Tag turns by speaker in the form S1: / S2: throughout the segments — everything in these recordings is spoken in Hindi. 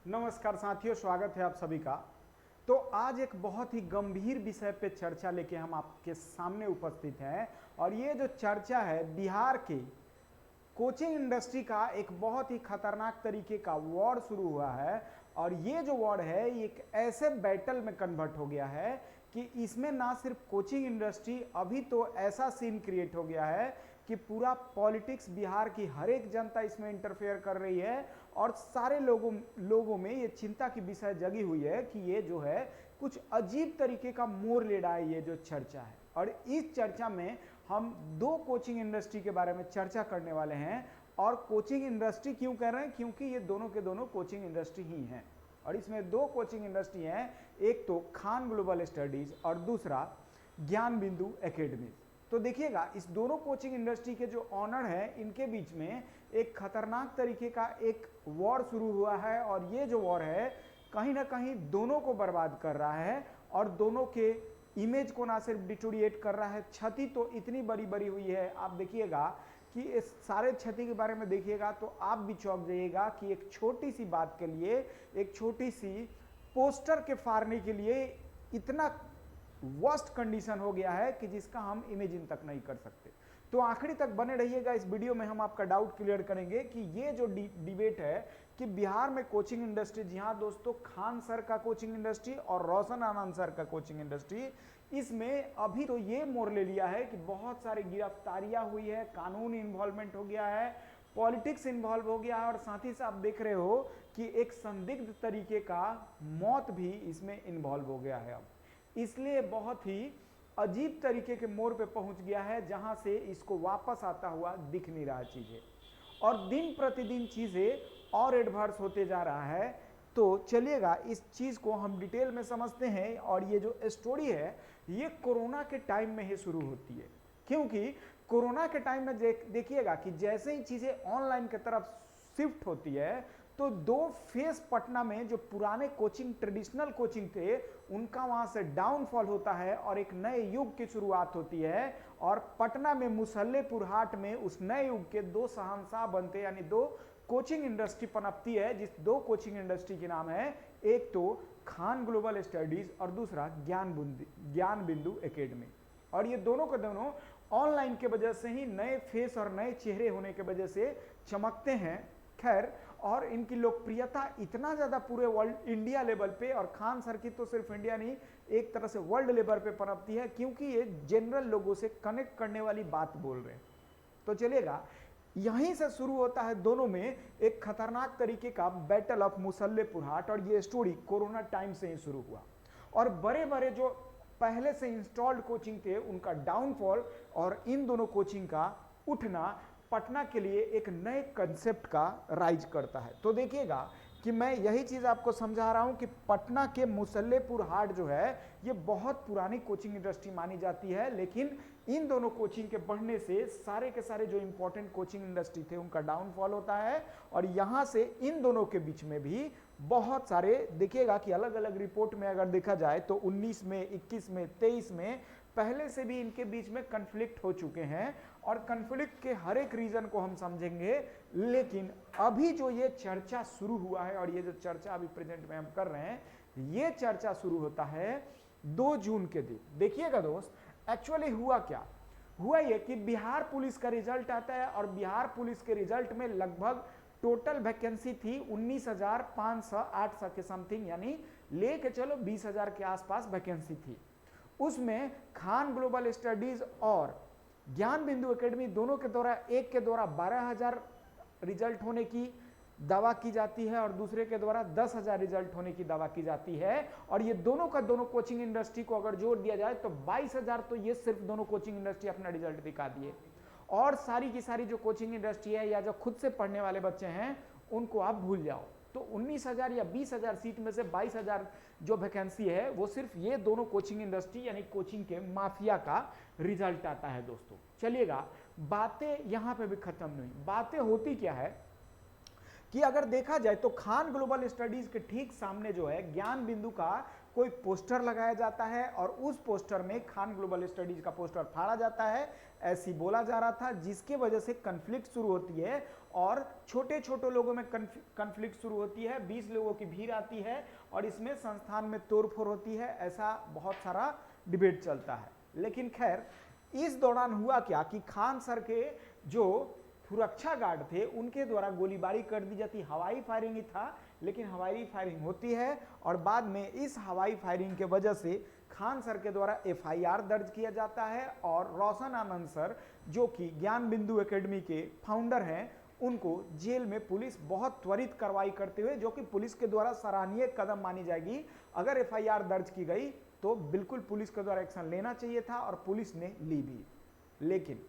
S1: नमस्कार साथियों, स्वागत है आप सभी का। तो आज एक बहुत ही गंभीर विषय पे चर्चा लेके हम आपके सामने उपस्थित हैं और ये जो चर्चा है बिहार के कोचिंग इंडस्ट्री का एक बहुत ही खतरनाक तरीके का वॉर शुरू हुआ है। और ये जो वॉर है ये एक ऐसे बैटल में कन्वर्ट हो गया है कि इसमें ना सिर्फ कोचिंग इंडस्ट्री, अभी तो ऐसा सीन क्रिएट हो गया है कि पूरा पॉलिटिक्स, बिहार की हर एक जनता इसमें इंटरफेयर कर रही है और सारे लोगों में ये चिंता की विषय जगी हुई है कि ये जो है कुछ अजीब तरीके का मोड़ ले रहा है ये जो चर्चा है। और इस चर्चा में हम दो कोचिंग इंडस्ट्री के बारे में चर्चा करने वाले हैं। और कोचिंग इंडस्ट्री क्यों कह रहे हैं? क्योंकि ये दोनों के दोनों कोचिंग इंडस्ट्री ही हैं और इसमें दो कोचिंग इंडस्ट्री हैं, एक तो खान ग्लोबल स्टडीज और दूसरा ज्ञान बिंदु एकेडमी। तो देखिएगा, इस दोनों कोचिंग इंडस्ट्री के जो ऑनर हैं इनके बीच में एक खतरनाक तरीके का एक वॉर शुरू हुआ है और ये जो वॉर है कहीं ना कहीं दोनों को बर्बाद कर रहा है और दोनों के इमेज को ना सिर्फ डिटोरिएट कर रहा है, क्षति तो इतनी बड़ी बड़ी हुई है। आप देखिएगा कि इस सारे क्षति के बारे में देखिएगा तो आप भी चौंक जाइएगा कि एक छोटी सी बात के लिए, एक छोटी सी पोस्टर के फाड़ने के लिए इतना वर्स्ट कंडीशन हो गया है कि जिसका हम इमेजिन तक नहीं कर सकते। तो आखिरी तक बने रहिएगा, इस वीडियो में हम आपका डाउट क्लियर करेंगे कि ये जो डिबेट है कि बिहार में कोचिंग इंडस्ट्री, जी हाँ दोस्तों, खान सर का कोचिंग इंडस्ट्री और रोशन आनंद सर का कोचिंग इंडस्ट्री, इसमें अभी तो ये मोड़ ले लिया है कि बहुत सारी गिरफ्तारियां हुई है, कानून इन्वॉल्वमेंट हो गया है, पॉलिटिक्स इन्वॉल्व हो गया है और साथ ही साथ देख रहे हो कि एक संदिग्ध तरीके का मौत भी इसमें इन्वॉल्व हो गया है। अब इसलिए बहुत ही अजीब तरीके के मोड़ पे पहुंच गया है जहां से इसको वापस आता हुआ दिख नहीं रहा चीजें, और दिन प्रतिदिन चीजें और एडवर्स होते जा रहा है। तो चलिएगा इस चीज को हम डिटेल में समझते हैं। और ये जो स्टोरी है ये कोरोना के टाइम में ही शुरू होती है, क्योंकि कोरोना के टाइम में देखिएगा कि जैसे ही चीजें ऑनलाइन की तरफ शिफ्ट होती है तो दो फेस पटना में जो पुराने कोचिंग, ट्रेडिशनल कोचिंग थे, उनका वहां से डाउनफॉल होता है और एक नए युग की शुरुआत होती है। और पटना में मुसल्लेपुर हाट में उस नए युग के दो शहंशाह बनते, यानी दो कोचिंग इंडस्ट्री पनपती है, जिस दो कोचिंग इंडस्ट्री के नाम है, एक तो खान ग्लोबल स्टडीज और दूसरा ज्ञान बिंदु एकेडमी। और ये दोनों के दोनों ऑनलाइन के वजह से ही नए फेस और नए चेहरे होने के वजह से चमकते हैं। खैर, और इनकी लोकप्रियता इतना ज्यादा पूरे वर्ल्ड, इंडिया लेवल पे, और खान सर की तो सिर्फ इंडिया नहीं, एक तरह से वर्ल्ड लेवल पे पनपती है, क्योंकि ये जनरल लोगों से कनेक्ट करने वाली बात बोल रहे हैं। तो चलिएगा, यहीं से शुरू होता है दोनों में एक खतरनाक तरीके का बैटल ऑफ मुसल्लेपुर हाट। और ये स्टोरी कोरोना टाइम से ही शुरू हुआ और बड़े बड़े जो पहले से इंस्टॉल्ड कोचिंग थे उनका डाउनफॉल और इन दोनों कोचिंग का उठना पटना के लिए एक नए कंसेप्ट का राइज करता है। तो देखिएगा कि मैं यही चीज आपको समझा रहा हूं कि पटना के मुसल्लेपुर हाट जो है ये बहुत पुरानी कोचिंग इंडस्ट्री मानी जाती है, लेकिन इन दोनों कोचिंग के बढ़ने से सारे के सारे जो इंपॉर्टेंट कोचिंग इंडस्ट्री थे उनका डाउनफॉल होता है। और यहां से इन दोनों के बीच में भी बहुत सारे, देखिएगा कि अलग अलग रिपोर्ट में अगर देखा जाए तो 19 में, 21 में, 23 में पहले से भी इनके बीच में कन्फ्लिक्ट हो चुके हैं और कन्फ्लिक्ट के हर एक रीजन को हम समझेंगे। लेकिन अभी जो ये चर्चा शुरू हुआ है और ये जो चर्चा अभी प्रेजेंट में हम कर रहे हैं, ये चर्चा शुरू होता है 2 जून के दिन। देखिएगा दोस्त, एक्चुअली हुआ क्या हुआ, ये कि बिहार पुलिस का रिजल्ट आता है और बिहार पुलिस के रिजल्ट में लगभग टोटल वैकेंसी थी 19,500-800 के समथिंग, यानी लेके चलो 20,000 के आसपास वैकेंसी थी। उसमें खान ग्लोबल स्टडीज और ज्ञान बिंदु एकेडमी दोनों के द्वारा, एक के द्वारा 12,000 रिजल्ट होने की दावा की जाती है और दूसरे के द्वारा 10,000 रिजल्ट होने की दावा की जाती है। और ये दोनों का दोनों कोचिंग इंडस्ट्री को अगर जोड़ दिया जाए तो 22,000, तो ये सिर्फ दोनों कोचिंग इंडस्ट्री अपना रिजल्ट दिखा दिए। और सारी की सारी जो कोचिंग इंडस्ट्री है या जो खुद से पढ़ने वाले बच्चे हैं उनको आप भूल जाओ। तो 19,000 या 20,000 सीट में से 22,000 जो वैकेंसी है वो सिर्फ ये दोनों कोचिंग इंडस्ट्री यानी कोचिंग के माफिया का रिजल्ट आता है दोस्तों। चलिएगा, बातें यहां पे भी खत्म नहीं, बातें होती क्या है कि अगर देखा जाए तो खान ग्लोबल स्टडीज के ठीक सामने जो है ज्ञान बिंदु का कोई पोस्टर लगाया जाता है और उस पोस्टर में खान ग्लोबल स्टडीज का पोस्टर फाड़ा जाता है, ऐसी बोला जा रहा था, जिसके वजह से कन्फ्लिक्ट शुरू होती है और छोटे छोटे लोगों में कन्फ्लिक्ट शुरू होती है, 20 लोगों की भीड़ आती है और इसमें संस्थान में तोड़फोड़ होती है, ऐसा बहुत सारा डिबेट चलता है। लेकिन खैर इस दौरान हुआ क्या कि खान सर के जो सुरक्षा गार्ड थे उनके द्वारा गोलीबारी कर दी जाती, हवाई फायरिंग ही था लेकिन हवाई फायरिंग होती है और बाद में इस हवाई फायरिंग के वजह से खान सर के द्वारा एफआईआर दर्ज किया जाता है और रोशन आनंद सर जो कि ज्ञान बिंदु एकेडमी के फाउंडर हैं उनको जेल में पुलिस बहुत त्वरित कार्रवाई करते हुए, जो कि पुलिस के द्वारा सराहनीय कदम मानी जाएगी, अगर एफआईआर दर्ज की गई तो बिल्कुल पुलिस के द्वारा एक्शन लेना चाहिए था और पुलिस ने ली भी। लेकिन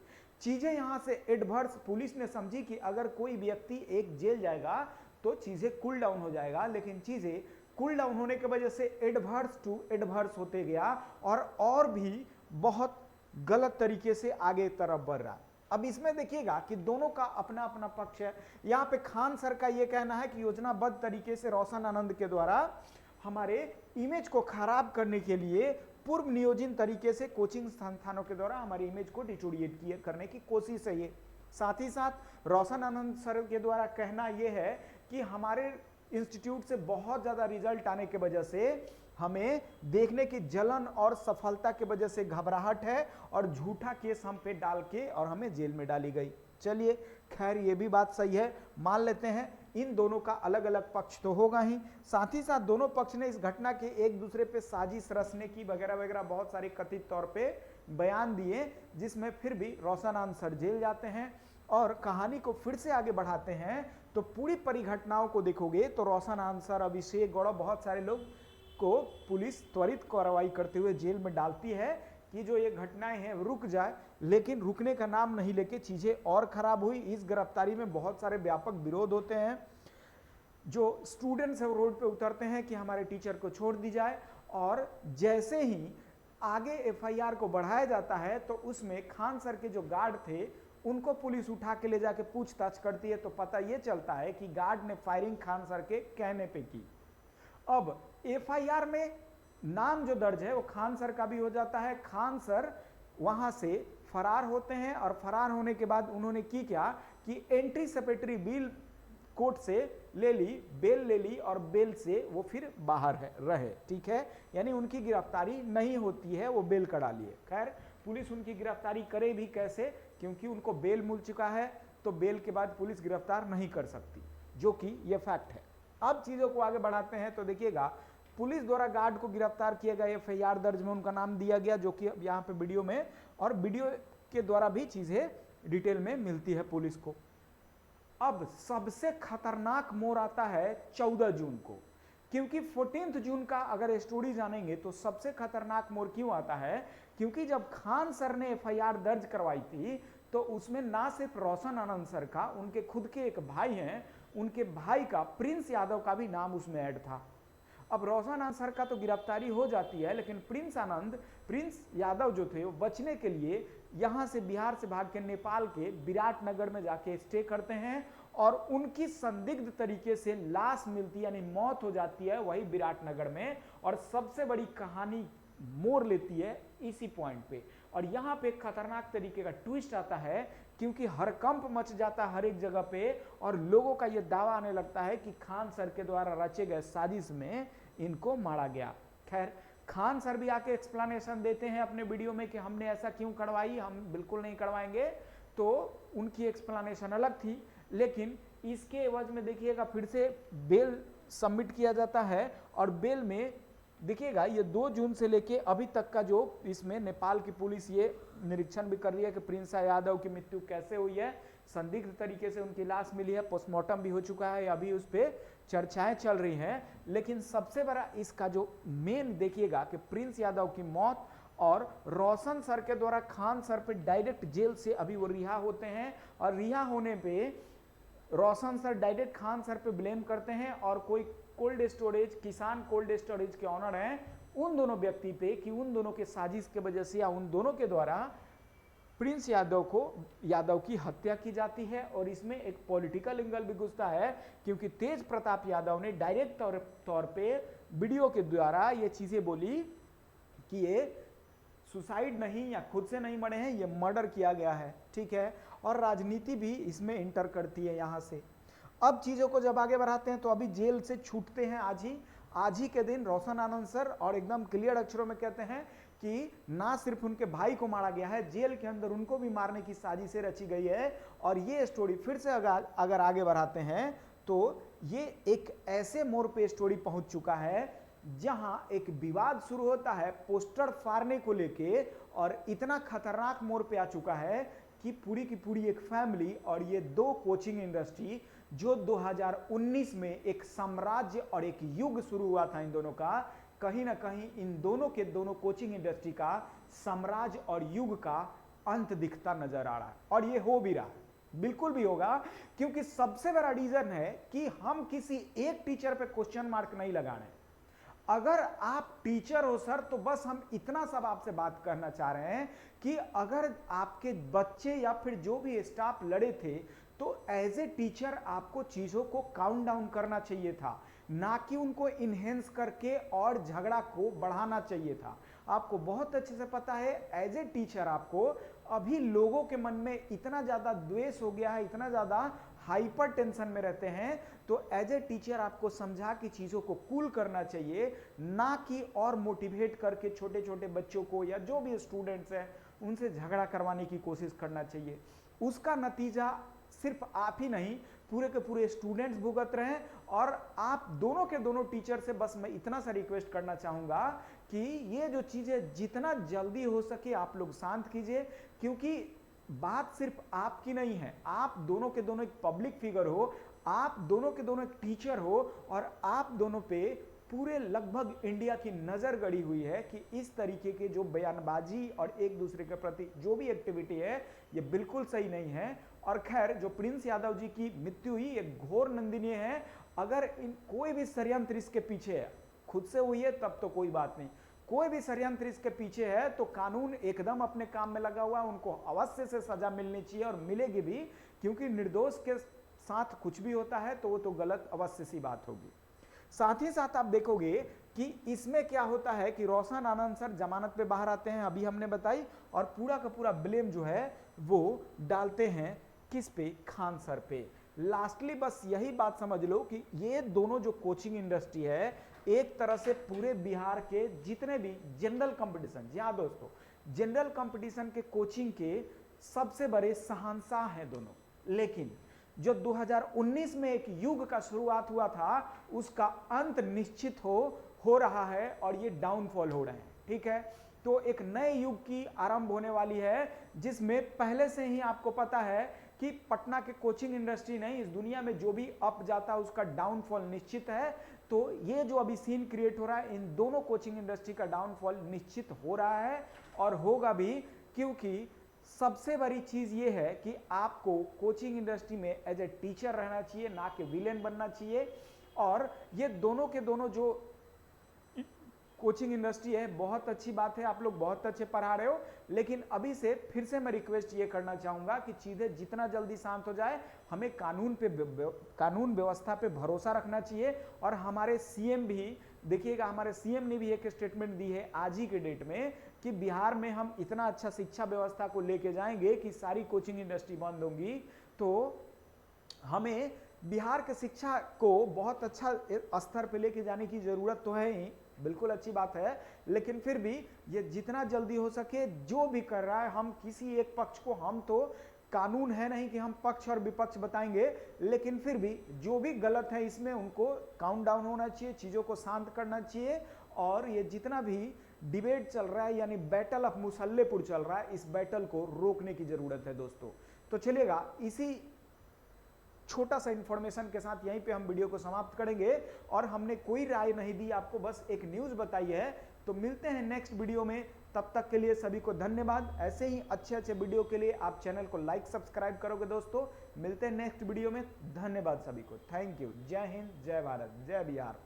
S1: चीजें यहां से एडवर्स, पुलिस ने समझी कि अगर कोई व्यक्ति एक जेल जाएगा तो चीजें कूल डाउन हो जाएगा, लेकिन चीजें कूल डाउन होने की वजह से एडवर्स टू एडवर्स होते गया और भी बहुत गलत तरीके से आगे तरफ बढ़ रहा। अब इसमें देखिएगा कि दोनों का अपना अपना पक्ष है। यहाँ पे खान सर का यह कहना है कि योजनाबद्ध तरीके से रोशन आनंद के द्वारा हमारे इमेज को खराब करने के लिए पूर्व नियोजित तरीके से कोचिंग संस्थानों के द्वारा हमारी इमेज को डिटोरिएट करने की कोशिश है ये। साथ ही साथ रोशन आनंद सर के द्वारा कहना यह है कि हमारे इंस्टीट्यूट से बहुत ज़्यादा रिजल्ट आने के वजह से हमें देखने की जलन और सफलता के वजह से घबराहट है और झूठा केस हम पे डाल के और हमें जेल में डाली गई। चलिए खैर ये भी बात सही है, मान लेते हैं इन दोनों का अलग अलग पक्ष तो होगा ही, साथ ही साथ दोनों पक्ष ने इस घटना के एक दूसरे पे साजिश रचने की वगैरह वगैरह बहुत सारे कथित तौर पे बयान दिए, जिसमें फिर भी रोशन आनंद सर जेल जाते हैं। और कहानी को फिर से आगे बढ़ाते हैं तो पूरी परिघटनाओं को देखोगे तो रोशन आनंद सर, अभिषेक गौड़, बहुत सारे लोग को पुलिस त्वरित कार्रवाई करते हुए जेल में डालती है कि जो ये घटनाएं हैं रुक जाए, लेकिन रुकने का नाम नहीं लेके चीजें और खराब हुई। इस गिरफ्तारी में बहुत सारे व्यापक विरोध होते हैं, जो स्टूडेंट्स है वो रोड पे उतरते हैं कि हमारे टीचर को छोड़ दी जाए, और जैसे ही आगे एफआईआर को बढ़ाया जाता है तो उसमें खान सर के जो गार्ड थे उनको पुलिस उठा के ले जाके पूछताछ करती है, तो पता ये चलता है कि गार्ड ने फायरिंग खान सर के कहने पे की। अब एफआईआर में नाम जो दर्ज है वो खान सर का भी हो जाता है। खान सर वहां से फरार होते हैं और फरार होने के बाद उन्होंने की क्या कि एंटीसिपेटरी बिल कोर्ट से ले ली, बेल ले ली और बेल से वो फिर बाहर रहे, ठीक है, यानी उनकी गिरफ्तारी नहीं होती है, वो बेल करा लिए। खैर पुलिस उनकी गिरफ्तारी करे भी कैसे, क्योंकि उनको बेल मिल चुका है, तो बेल के बाद पुलिस गिरफ्तार नहीं कर सकती, जो कि ये फैक्ट है। अब चीजों को आगे बढ़ाते हैं तो देखिएगा पुलिस द्वारा गार्ड को गिरफ्तार किया गया, एफआईआर दर्ज में उनका नाम दिया गया, जो कि यहाँ पे वीडियो में और वीडियो के द्वारा भी चीजें डिटेल में मिलती है पुलिस को। अब सबसे खतरनाक मोड़ आता है 14 जून को, क्योंकि 14 जून का अगर स्टोरी जानेंगे तो सबसे खतरनाक मोड़ क्यों आता है, क्योंकि जब खान सर ने एफआईआर दर्ज करवाई थी तो उसमें ना सिर्फ रोशन आनंद सर का, उनके खुद के एक भाई हैं, उनके भाई का प्रिंस यादव का भी नाम उसमें ऐड था। अब रोशन आनंद सर का तो गिरफ्तारी हो जाती है, लेकिन प्रिंस यादव जो थे वो बचने के लिए यहां से बिहार से भाग के नेपाल के विराटनगर में जाके स्टे करते हैं और उनकी संदिग्ध तरीके से लाश मिलती यानी मौत हो जाती है वही विराटनगर में। और सबसे बड़ी कहानी मोड़ लेती है इसी पॉइंट पे, और यहां पे खतरनाक तरीके का ट्विस्ट आता है, क्योंकि हरकंप मच जाता है हर एक जगह पे और लोगों का यह दावा आने लगता है कि खान सर के द्वारा रचे गए साजिश में इनको मारा गया। खैर खान सर भी आके एक्सप्लेनेशन देते हैं अपने वीडियो में कि हमने ऐसा क्यों करवाई, हम बिल्कुल नहीं करवाएंगे, तो उनकी एक्सप्लेनेशन अलग थी। लेकिन इसके एवज में देखिएगा फिर से बेल सबमिट किया जाता है और बेल में देखिएगा ये 2 जून से लेके अभी तक का जो इसमें नेपाल की पुलिस ये निरीक्षण भी कर रही है कि प्रिंस यादव की मृत्यु कैसे हुई है, संदिग्ध तरीके से उनकी लाश मिली है, पोस्टमार्टम भी हो चुका है, अभी उस पर चर्चाएं चल रही हैं। लेकिन सबसे बड़ा इसका जो मेन देखिएगा कि प्रिंस यादव की मौत और रोशन सर के द्वारा खान सर पे डायरेक्ट जेल से अभी वो रिहा होते हैं, और रिहा होने पे रोशन सर डायरेक्ट खान सर पे ब्लेम करते हैं और कोई कोल्ड स्टोरेज, किसान कोल्ड स्टोरेज के ऑनर हैं, उन दोनों व्यक्ति पे कि उन दोनों के साजिश के वजह से या उन दोनों के द्वारा प्रिंस यादव की हत्या की जाती है और इसमें एक पॉलिटिकल एंगल भी घुसता है, क्योंकि तेज प्रताप यादव ने डायरेक्ट तौर पे वीडियो के द्वारा ये चीजें बोली कि ये सुसाइड नहीं या खुद से नहीं मरे हैं, ये मर्डर किया गया है, ठीक है। और राजनीति भी इसमें इंटर करती है यहां से। अब चीजों को जब आगे बढ़ाते हैं तो अभी जेल से छूटते हैं आज ही के दिन रोशन आनंद सर, और एकदम क्लियर अक्षरों में कहते हैं कि ना सिर्फ उनके भाई को मारा गया है, जेल के अंदर उनको भी मारने की साजिशें रची गई है। और ये स्टोरी फिर से अगर आगे बढ़ाते हैं तो ये एक ऐसे मोड़ पे स्टोरी पहुंच चुका है जहां एक विवाद शुरू होता है पोस्टर फाड़ने को लेके, और इतना खतरनाक मोड़ पे आ चुका है कि पूरी की पूरी एक फैमिली और ये दो कोचिंग इंडस्ट्री जो 2019 में एक साम्राज्य और एक युग शुरू हुआ था इन दोनों का, कहीं ना कहीं इन दोनों कोचिंग इंडस्ट्री का साम्राज्य और युग का अंत दिखता नजर आ रहा है। और ये हो भी रहा है, बिल्कुल भी होगा, क्योंकि सबसे बड़ा रीजन है कि हम किसी एक टीचर पे क्वेश्चन मार्क नहीं लगा रहे। अगर आप टीचर हो सर, तो बस हम इतना सब आपसे बात करना चाह रहे हैं कि अगर आपके बच्चे या फिर जो भी स्टाफ लड़े थे, तो एज ए टीचर आपको चीजों को काउंट डाउन करना चाहिए था, ना कि उनको इनहेंस करके और झगड़ा को बढ़ाना चाहिए था। आपको बहुत अच्छे से पता है एज ए टीचर आपको अभी लोगों के मन में इतना ज्यादा द्वेष हो गया है, इतना ज्यादा हाइपर टेंशन में रहते हैं, तो एज ए टीचर आपको समझा कि चीजों को कूल करना चाहिए, ना कि और मोटिवेट करके छोटे छोटे बच्चों को या जो भी स्टूडेंट्स हैं उनसे झगड़ा करवाने की कोशिश करना चाहिए। उसका नतीजा सिर्फ आप ही नहीं, पूरे के पूरे स्टूडेंट्स भुगत रहे हैं। और आप दोनों के दोनों टीचर से बस मैं इतना सा रिक्वेस्ट करना चाहूंगा कि ये जो चीजें जितना जल्दी हो सके आप लोग शांत कीजिए, क्योंकि बात सिर्फ आपकी नहीं है, आप दोनों के दोनों एक पब्लिक फिगर हो, आप दोनों के दोनों एक टीचर हो, और आप दोनों पे पूरे लगभग इंडिया की नजर गड़ी हुई है कि इस तरीके के जो बयानबाजी और एक दूसरे के प्रति जो भी एक्टिविटी है ये बिल्कुल सही नहीं है। और खैर, जो प्रिंस यादव जी की मृत्यु हुई एक घोर निंदनीय है। अगर कोई भी षड्यंत्र इसके पीछे है, खुद से हुई है तब तो कोई बात नहीं, कोई भी षड्यंत्र इसके पीछे है तो कानून एकदम अपने काम में लगा हुआ है, उनको अवश्य से सजा मिलनी चाहिए और मिलेगी भी, क्योंकि निर्दोष के साथ कुछ भी होता है तो वो तो गलत अवश्य सी बात होगी। साथ ही साथ आप देखोगे कि इसमें क्या होता है कि रोशन आनंद सर जमानत पे बाहर आते हैं, अभी हमने बताई, और पूरा का पूरा ब्लेम जो है वो डालते हैं किस पे, खान सर पे। लास्टली बस यही बात समझ लो कि ये दोनों जो कोचिंग इंडस्ट्री है एक तरह से पूरे बिहार के जितने भी जनरल कंपटीशन, जी हाँ दोस्तों, जनरल कंपटीशन के कोचिंग के सबसे बड़े शहंशाह हैं दोनों। लेकिन जो 2019 में एक युग का शुरुआत हुआ था उसका अंत निश्चित हो रहा है और ये डाउनफॉल हो रहे हैं, ठीक है। तो एक नए युग की आरंभ होने वाली है, जिसमें पहले से ही आपको पता है कि पटना के कोचिंग इंडस्ट्री नहीं, इस दुनिया में जो भी अप जाता है उसका डाउनफॉल निश्चित है। तो ये जो अभी सीन क्रिएट हो रहा है, इन दोनों कोचिंग इंडस्ट्री का डाउनफॉल निश्चित हो रहा है और होगा भी, क्योंकि सबसे बड़ी चीज ये है कि आपको कोचिंग इंडस्ट्री में एज ए टीचर रहना चाहिए, ना कि विलेन बनना चाहिए। और ये दोनों के दोनों जो कोचिंग इंडस्ट्री है, बहुत अच्छी बात है, आप लोग बहुत अच्छे पढ़ा रहे हो, लेकिन अभी से फिर से मैं रिक्वेस्ट ये करना चाहूंगा कि चीजें जितना जल्दी शांत हो जाए, हमें कानून व्यवस्था पे भरोसा रखना चाहिए। और हमारे सीएम भी देखिएगा, हमारे सीएम ने भी एक स्टेटमेंट दी है आज ही के डेट में कि बिहार में हम इतना अच्छा शिक्षा व्यवस्था को लेके जाएंगे कि सारी कोचिंग इंडस्ट्री बंद होंगी। तो हमें बिहार के शिक्षा को बहुत अच्छा स्तर पे लेके जाने की जरूरत तो है ही, बिल्कुल अच्छी बात है, लेकिन फिर भी ये जितना जल्दी हो सके जो भी कर रहा है, हम किसी एक पक्ष को, हम तो कानून है नहीं कि हम पक्ष और विपक्ष बताएंगे, लेकिन फिर भी जो भी गलत है इसमें उनको काउंट डाउन होना चाहिए, चीजों को शांत करना चाहिए। और ये जितना भी डिबेट चल रहा है, यानी बैटल ऑफ मुसल्लेपुर चल रहा है, इस बैटल को रोकने की जरूरत है दोस्तों। तो चलिएगा, इसी छोटा सा इंफॉर्मेशन के साथ यहीं पे हम वीडियो को समाप्त करेंगे। और हमने कोई राय नहीं दी आपको, बस एक न्यूज बताई है। तो मिलते हैं नेक्स्ट वीडियो में, तब तक के लिए सभी को धन्यवाद। ऐसे ही अच्छे अच्छे वीडियो के लिए आप चैनल को लाइक सब्सक्राइब करोगे दोस्तों। मिलते हैं नेक्स्ट वीडियो में, धन्यवाद सभी को, थैंक यू। जय हिंद, जय भारत, जय बिहार।